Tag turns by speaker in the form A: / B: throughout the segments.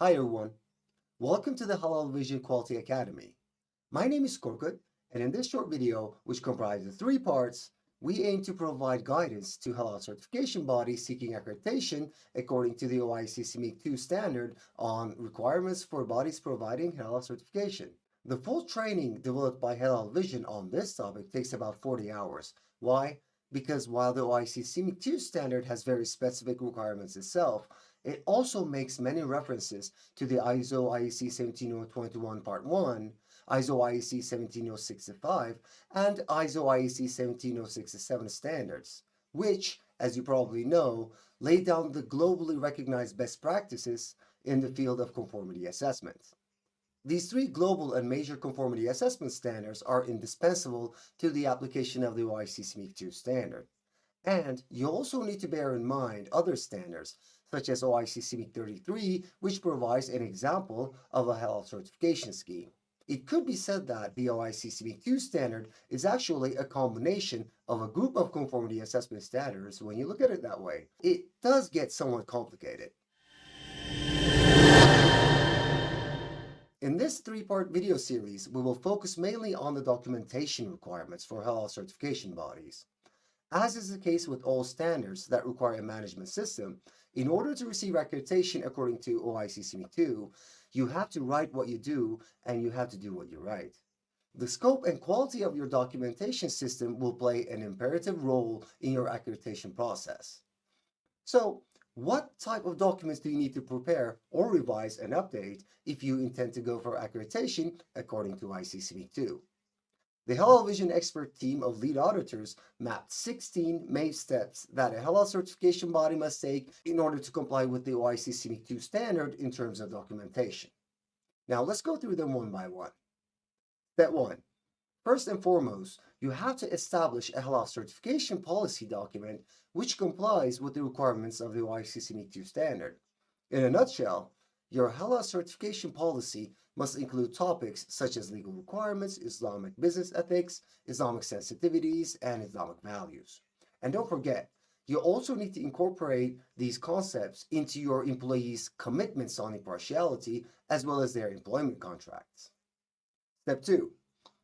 A: Hi everyone, welcome to the Halal Vision Quality Academy. My name is Korkut, and in this short video, which comprises three parts, we aim to provide guidance to halal certification bodies seeking accreditation according to the OIC SMIIC standard on requirements for bodies providing halal certification. The full training developed by Halal Vision on this topic takes about 40 hours. Why? Because while the OIC SMIIC standard has very specific requirements itself, it also makes many references to the ISO IEC 17021 Part 1, ISO IEC 17065, and ISO IEC 17067 standards, which, as you probably know, lay down the globally recognized best practices in the field of conformity assessment. These three global and major conformity assessment standards are indispensable to the application of the OIC SMIIC standard. And you also need to bear in mind other standards, such as OIC SMIIC 33, which provides an example of a halal certification scheme. It could be said that the OIC SMIIC standard is actually a combination of a group of conformity assessment standards when you look at it that way. It does get somewhat complicated. In this three-part video series, we will focus mainly on the documentation requirements for halal certification bodies. As is the case with all standards that require a management system, in order to receive accreditation according to OIC SMIIC, you have to write what you do and you have to do what you write. The scope and quality of your documentation system will play an imperative role in your accreditation process. So, what type of documents do you need to prepare or revise and update if you intend to go for accreditation according to OIC SMIIC? The Halal Vision expert team of lead auditors mapped 16 main steps that a halal certification body must take in order to comply with the OIC SMIIC standard in terms of documentation. Now let's go through them one by one. Step 1. First and foremost, you have to establish a halal certification policy document which complies with the requirements of the OIC SMIIC standard. In a nutshell, your halal certification policy must include topics such as legal requirements, Islamic business ethics, Islamic sensitivities, and Islamic values. And don't forget, you also need to incorporate these concepts into your employees' commitments on impartiality as well as their employment contracts. Step 2.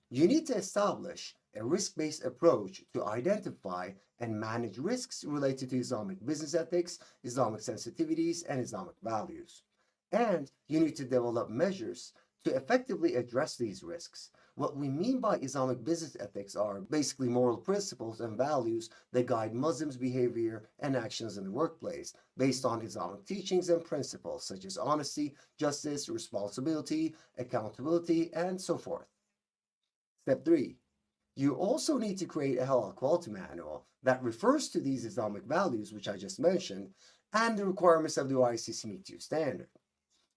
A: You need to establish a risk-based approach to identify and manage risks related to Islamic business ethics, Islamic sensitivities, and Islamic values. And you need to develop measures to effectively address these risks. What we mean by Islamic business ethics are basically moral principles and values that guide Muslims' behavior and actions in the workplace based on Islamic teachings and principles such as honesty, justice, responsibility, accountability, and so forth. Step 3. You also need to create a halal quality manual that refers to these Islamic values, which I just mentioned, and the requirements of the OIC SMIIC standard.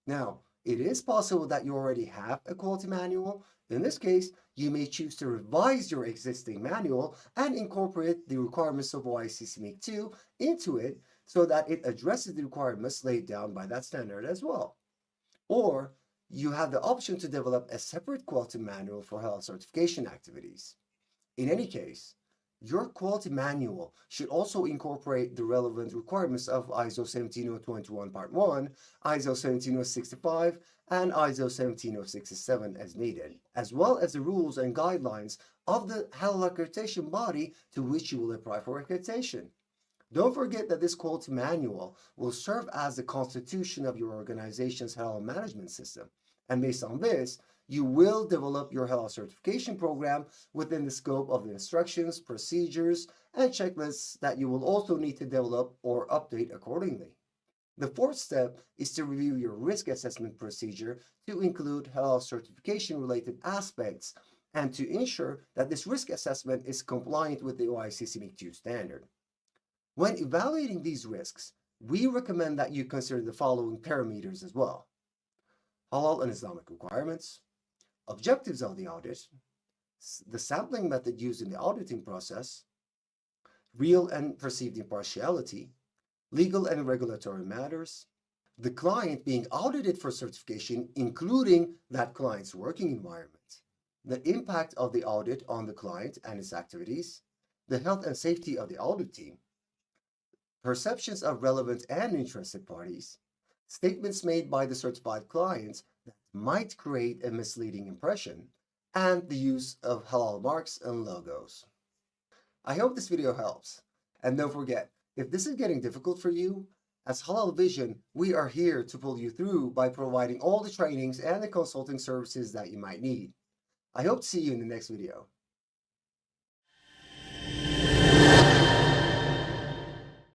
A: Now, it is possible that you already have a quality manual. In this case, you may choose to revise your existing manual and incorporate the requirements of OIC SMIIC into it so that it addresses the requirements laid down by that standard as well. Or you have the option to develop a separate quality manual for halal certification activities. In any case, your quality manual should also incorporate the relevant requirements of ISO 17021 Part 1, ISO 17065, and ISO 17067 as needed, as well as the rules and guidelines of the halal accreditation body to which you will apply for accreditation. Don't forget that this quality manual will serve as the constitution of your organization's halal management system. And based on this, you will develop your halal certification program within the scope of the instructions, procedures, and checklists that you will also need to develop or update accordingly. The fourth step is to review your risk assessment procedure to include halal certification related aspects and to ensure that this risk assessment is compliant with the OIC SMIIC standard. When evaluating these risks, we recommend that you consider the following parameters as well: halal and Islamic requirements, objectives of the audit, the sampling method used in the auditing process, real and perceived impartiality, legal and regulatory matters, the client being audited for certification, including that client's working environment, the impact of the audit on the client and its activities, the health and safety of the audit team, perceptions of relevant and interested parties, statements made by the certified clients that might create a misleading impression, and the use of halal marks and logos. I hope this video helps. And don't forget, if this is getting difficult for you, as Halal Vision, we are here to pull you through by providing all the trainings and the consulting services that you might need. I hope to see you in the next video.